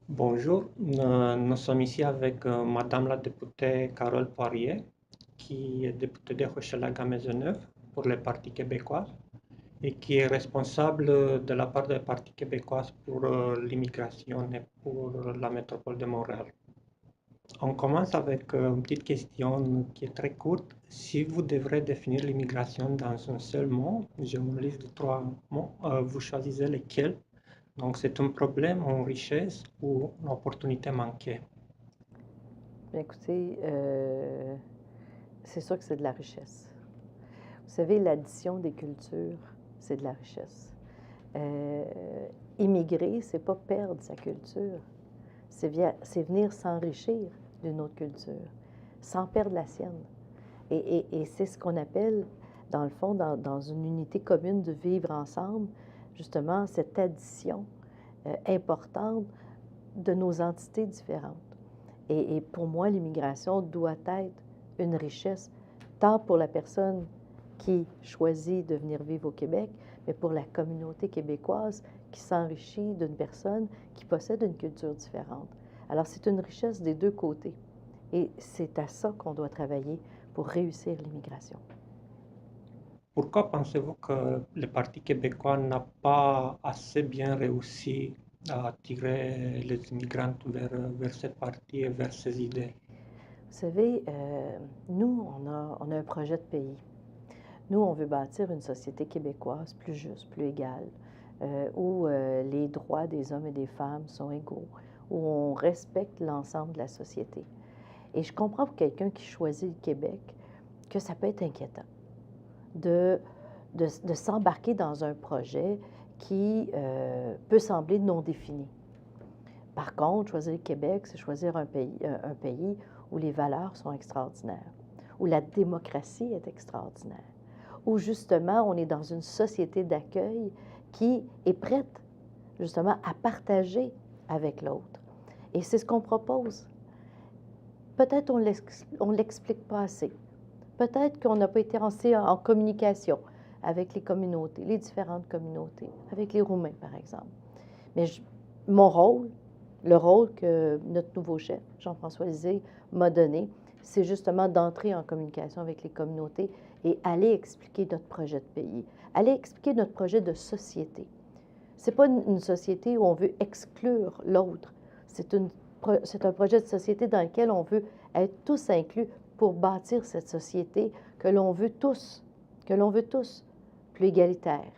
Bonjour, nous sommes ici avec Madame la députée Carole Poirier, qui est députée de Hochelaga-Maisonneuve pour le Parti québécois et qui est responsable de la part du Parti québécois pour l'immigration et pour la métropole de Montréal. On commence avec une petite question qui est très courte. Si vous devrez définir l'immigration dans un seul mot, j'ai une liste de trois mots, vous choisissez lesquels? Donc, c'est un problème, une richesse ou une opportunité manquée. Bien, écoutez, c'est sûr que c'est de la richesse. Vous savez, l'addition des cultures, c'est de la richesse. Euh, Immigrer, c'est pas perdre sa culture, c'est venir s'enrichir d'une autre culture, sans perdre la sienne. Et c'est ce qu'on appelle, dans le fond, dans une unité commune de vivre ensemble, justement, cette addition importante de nos entités différentes. Et pour moi, l'immigration doit être une richesse, tant pour la personne qui choisit de venir vivre au Québec, mais pour la communauté québécoise qui s'enrichit d'une personne qui possède une culture différente. Alors, c'est une richesse des deux côtés. Et c'est à ça qu'on doit travailler pour réussir l'immigration. Pourquoi pensez-vous que le Parti québécois n'a pas assez bien réussi à attirer les immigrants vers ce parti et vers ses idées? Vous savez, nous, on a un projet de pays. Nous, on veut bâtir une société québécoise plus juste, plus égale, où les droits des hommes et des femmes sont égaux, où on respecte l'ensemble de la société. Et je comprends pour quelqu'un qui choisit le Québec que ça peut être inquiétant de, de s'embarquer dans un projet qui peut sembler non défini. Par contre, choisir le Québec, c'est choisir un pays où les valeurs sont extraordinaires, où la démocratie est extraordinaire, où justement on est dans une société d'accueil qui est prête justement à partager avec l'autre. Et c'est ce qu'on propose. Peut-être on ne l'explique pas assez. Peut-être qu'on n'a pas été assez en communication avec les communautés, les différentes communautés, avec les Roumains par exemple. Mais mon rôle, le rôle que notre nouveau chef, Jean-François Lisée, m'a donné, c'est justement d'entrer en communication avec les communautés et aller expliquer notre projet de pays, aller expliquer notre projet de société. Ce n'est pas une société où on veut exclure l'autre. C'est un projet de société dans lequel on veut être tous inclus pour bâtir cette société que l'on veut tous, plus égalitaire,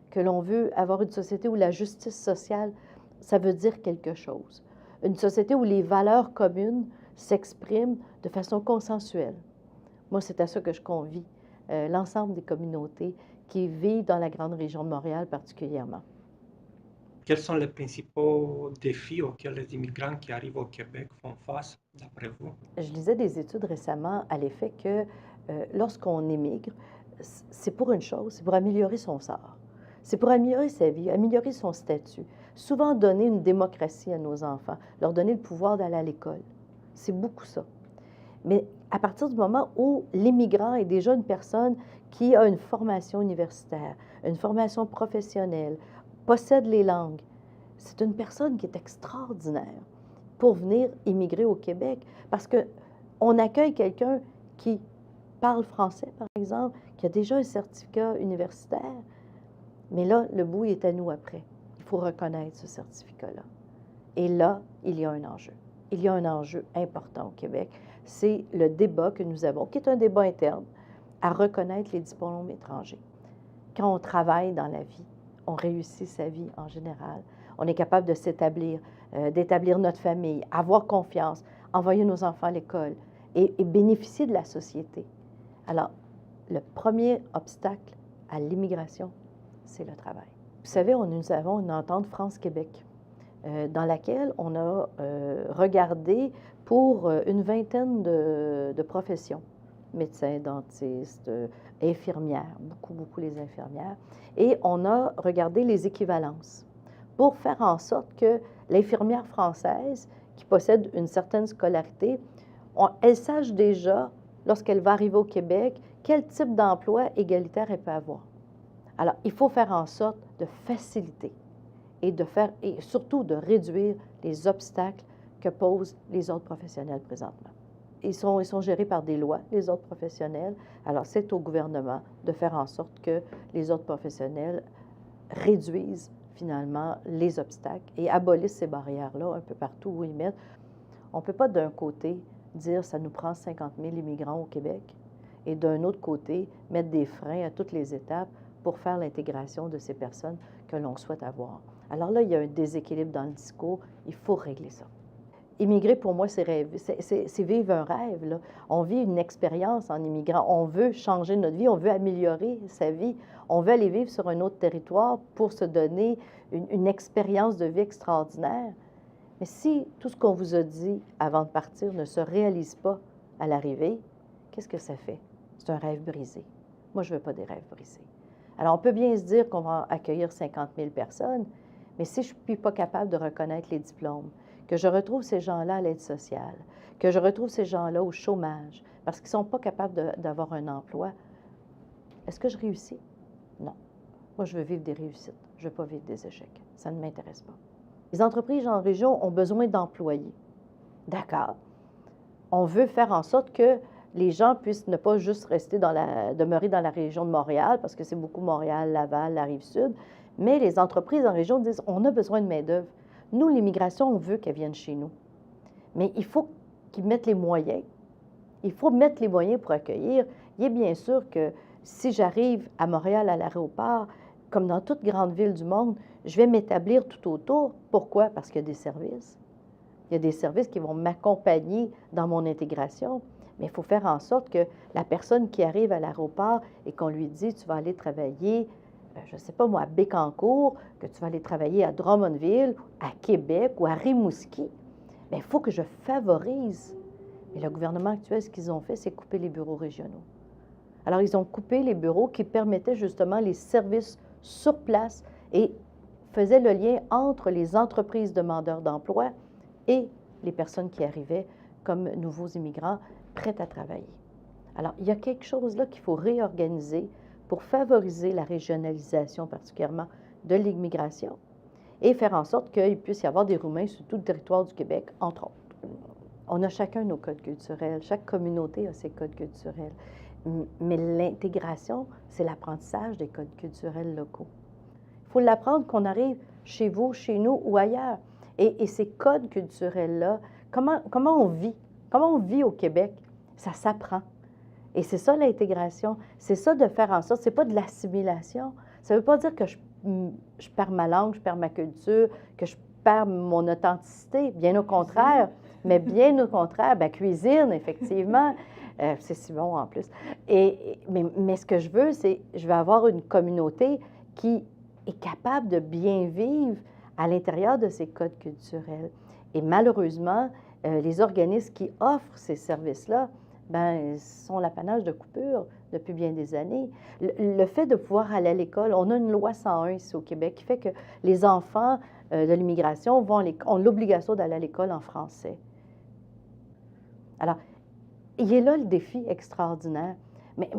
que l'on veut avoir une société où la justice sociale, ça veut dire quelque chose. Une société où les valeurs communes s'expriment de façon consensuelle. Moi, c'est à ça que je convie l'ensemble des communautés qui vivent dans la grande région de Montréal particulièrement. Quels sont les principaux défis auxquels les immigrants qui arrivent au Québec font face, d'après vous? Je lisais des études récemment à l'effet que lorsqu'on émigre, c'est pour une chose, c'est pour améliorer son sort. C'est pour améliorer sa vie, améliorer son statut. Souvent donner une démocratie à nos enfants, leur donner le pouvoir d'aller à l'école. C'est beaucoup ça. Mais à partir du moment où l'immigrant est déjà une personne qui a une formation universitaire, une formation professionnelle, possède les langues, c'est une personne qui est extraordinaire pour venir immigrer au Québec parce qu'on accueille quelqu'un qui parle français, par exemple, qui a déjà un certificat universitaire, mais là, le bout est à nous après. Il faut reconnaître ce certificat-là. Et là, il y a un enjeu. Il y a un enjeu important au Québec. C'est le débat que nous avons, qui est un débat interne, à reconnaître les diplômes étrangers. Quand on travaille dans la vie, on réussit sa vie en général. On est capable de s'établir, d'établir notre famille, avoir confiance, envoyer nos enfants à l'école et bénéficier de la société. Alors, le premier obstacle à l'immigration, c'est le travail. Vous savez, nous avons une entente France-Québec dans laquelle on a regardé pour une vingtaine de professions, médecins, dentistes, infirmières, beaucoup les infirmières, et on a regardé les équivalences pour faire en sorte que l'infirmière française, qui possède une certaine scolarité, elle sache déjà, lorsqu'elle va arriver au Québec, quel type d'emploi égalitaire elle peut avoir. Alors, il faut faire en sorte de faciliter et et surtout de réduire les obstacles que posent les autres professionnels présentement. Ils sont gérés par des lois, les autres professionnels. Alors, c'est au gouvernement de faire en sorte que les autres professionnels réduisent finalement les obstacles et abolissent ces barrières-là un peu partout où ils mettent. On ne peut pas d'un côté dire ça nous prend 50 000 immigrants au Québec et d'un autre côté mettre des freins à toutes les étapes pour faire l'intégration de ces personnes que l'on souhaite avoir. Alors là, il y a un déséquilibre dans le discours, il faut régler ça. Immigrer, pour moi, c'est vivre un rêve, là. On vit une expérience en immigrant. On veut changer notre vie, on veut améliorer sa vie. On veut aller vivre sur un autre territoire pour se donner une expérience de vie extraordinaire. Mais si tout ce qu'on vous a dit avant de partir ne se réalise pas à l'arrivée, qu'est-ce que ça fait? C'est un rêve brisé. Moi, je ne veux pas des rêves brisés. Alors, on peut bien se dire qu'on va accueillir 50 000 personnes, mais si je ne suis pas capable de reconnaître les diplômes, que je retrouve ces gens-là à l'aide sociale, que je retrouve ces gens-là au chômage, parce qu'ils ne sont pas capables d'avoir un emploi, est-ce que je réussis? Non. Moi, je veux vivre des réussites. Je ne veux pas vivre des échecs. Ça ne m'intéresse pas. Les entreprises en région ont besoin d'employés. D'accord. On veut faire en sorte que les gens puissent ne pas juste demeurer dans la région de Montréal, parce que c'est beaucoup Montréal, Laval, la Rive-Sud, mais les entreprises en région disent on a besoin de main-d'œuvre. Nous, l'immigration, on veut qu'elle vienne chez nous. Mais il faut qu'ils mettent les moyens. Il faut mettre les moyens pour accueillir. Il est bien sûr que si j'arrive à Montréal, à l'aéroport, comme dans toute grande ville du monde, je vais m'établir tout autour. Pourquoi? Parce qu'il y a des services. Il y a des services qui vont m'accompagner dans mon intégration. Mais il faut faire en sorte que la personne qui arrive à l'aéroport et qu'on lui dit « tu vas aller travailler », je ne sais pas moi, à Bécancour, que tu vas aller travailler à Drummondville, à Québec ou à Rimouski, bien, il faut que je favorise. Mais le gouvernement actuel, ce qu'ils ont fait, c'est couper les bureaux régionaux. Alors, ils ont coupé les bureaux qui permettaient justement les services sur place et faisaient le lien entre les entreprises demandeurs d'emploi et les personnes qui arrivaient comme nouveaux immigrants prêts à travailler. Alors, il y a quelque chose là qu'il faut réorganiser pour favoriser la régionalisation particulièrement de l'immigration et faire en sorte qu'il puisse y avoir des Roumains sur tout le territoire du Québec, entre autres. On a chacun nos codes culturels, chaque communauté a ses codes culturels, mais l'intégration, c'est l'apprentissage des codes culturels locaux. Il faut l'apprendre qu'on arrive chez vous, chez nous ou ailleurs. Et ces codes culturels-là, comment on vit? Comment on vit au Québec? Ça s'apprend. Et c'est ça l'intégration. C'est ça de faire en sorte, c'est pas de l'assimilation. Ça ne veut pas dire que je perds ma langue, je perds ma culture, que je perds mon authenticité. Bien au contraire. Mais bien au contraire, bien, cuisine, effectivement. C'est si bon en plus. Mais ce que je veux, c'est je veux avoir une communauté qui est capable de bien vivre à l'intérieur de ces codes culturels. Et malheureusement, les organismes qui offrent ces services-là, bien, sont l'apanage de coupures depuis bien des années. Le fait de pouvoir aller à l'école, on a une loi 101 ici au Québec qui fait que les enfants de l'immigration ont l'obligation d'aller à l'école en français. Alors, il est là le défi extraordinaire. Mais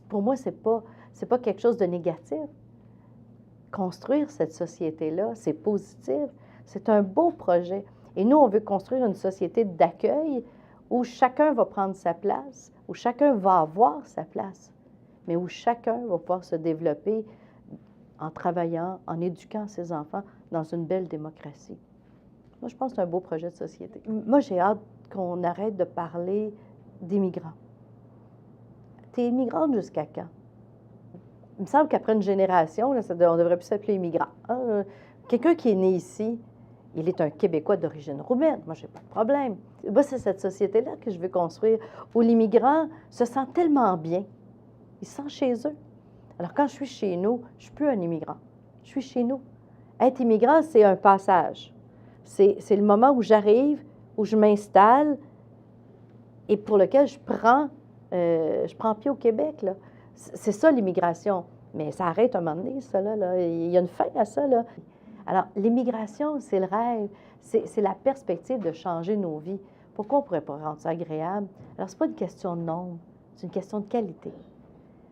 pour moi, ce n'est pas quelque chose de négatif. Construire cette société-là, c'est positif. C'est un beau projet. Et nous, on veut construire une société d'accueil où chacun va prendre sa place, où chacun va avoir sa place, mais où chacun va pouvoir se développer en travaillant, en éduquant ses enfants dans une belle démocratie. Moi, je pense que c'est un beau projet de société. Moi, j'ai hâte qu'on arrête de parler d'immigrants. T'es immigrante jusqu'à quand? Il me semble qu'après une génération, là, on devrait plus s'appeler immigrant. Hein? Quelqu'un qui est né ici, il est un Québécois d'origine roumaine. Moi, je n'ai pas de problème. Moi, c'est cette société-là que je veux construire, où l'immigrant se sent tellement bien. Il se sent chez eux. Alors, quand je suis chez nous, je ne suis plus un immigrant. Je suis chez nous. Être immigrant, c'est un passage. C'est le moment où j'arrive, où je m'installe et pour lequel je prends pied au Québec, là. C'est ça, l'immigration. Mais ça arrête un moment donné, ça, là. Il y a une fin à ça, là. Alors, l'immigration, c'est le rêve. C'est la perspective de changer nos vies. Pourquoi on ne pourrait pas rendre ça agréable? Alors, ce n'est pas une question de nombre, c'est une question de qualité.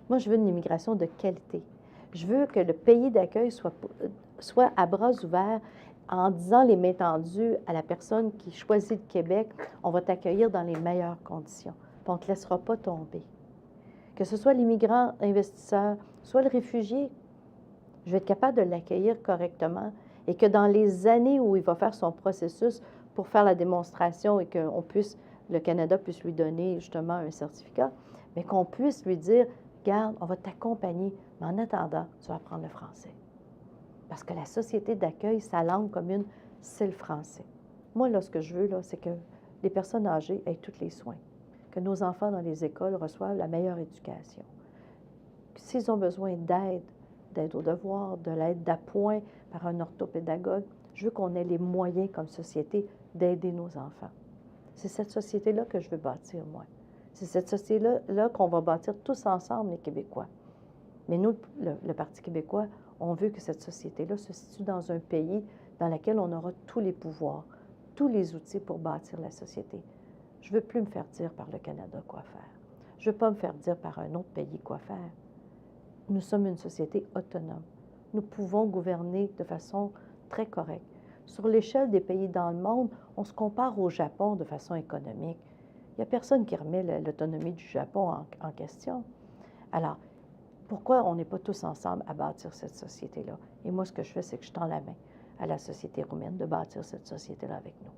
Moi, je veux une immigration de qualité. Je veux que le pays d'accueil soit à bras ouverts en disant les mains tendues à la personne qui choisit le Québec, on va t'accueillir dans les meilleures conditions. Puis on ne te laissera pas tomber. Que ce soit l'immigrant investisseur, soit le réfugié, je vais être capable de l'accueillir correctement et que dans les années où il va faire son processus pour faire la démonstration et que le Canada puisse lui donner justement un certificat, mais qu'on puisse lui dire, regarde, on va t'accompagner, mais en attendant, tu vas apprendre le français. Parce que la société d'accueil, sa langue commune, c'est le français. Moi, là, ce que je veux, là, c'est que les personnes âgées aient tous les soins, que nos enfants dans les écoles reçoivent la meilleure éducation. S'ils ont besoin d'aide aux devoirs, de l'aide d'appoint par un orthopédagogue, je veux qu'on ait les moyens comme société d'aider nos enfants. C'est cette société-là que je veux bâtir, moi. C'est cette société-là qu'on va bâtir tous ensemble, les Québécois. Mais nous, le Parti québécois, on veut que cette société-là se situe dans un pays dans lequel on aura tous les pouvoirs, tous les outils pour bâtir la société. Je ne veux plus me faire dire par le Canada quoi faire. Je ne veux pas me faire dire par un autre pays quoi faire. Nous sommes une société autonome. Nous pouvons gouverner de façon très correcte. Sur l'échelle des pays dans le monde, on se compare au Japon de façon économique. Il n'y a personne qui remet l'autonomie du Japon en question. Alors, pourquoi on n'est pas tous ensemble à bâtir cette société-là? Et moi, ce que je fais, c'est que je tends la main à la société roumaine de bâtir cette société-là avec nous.